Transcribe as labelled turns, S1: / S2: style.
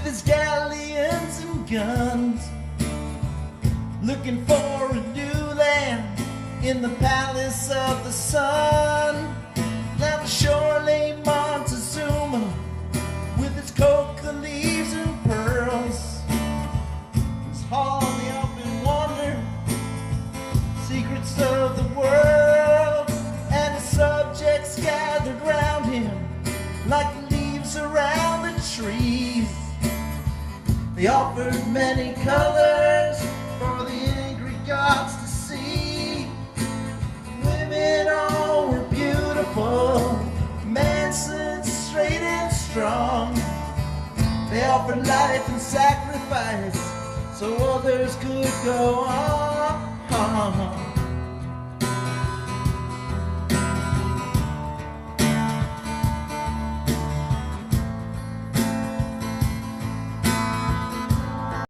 S1: his galleons and guns, looking for a new land in the palace of the sun. Now the shore lay Montezuma with its coca leaves and pearls. His hall the open wonder, secrets of the world, and his subjects gathered round him like the leaves around the trees. They offered many colors for the angry gods to see. Women all were beautiful, men stood straight and strong. They offered life and sacrifice so others could go on.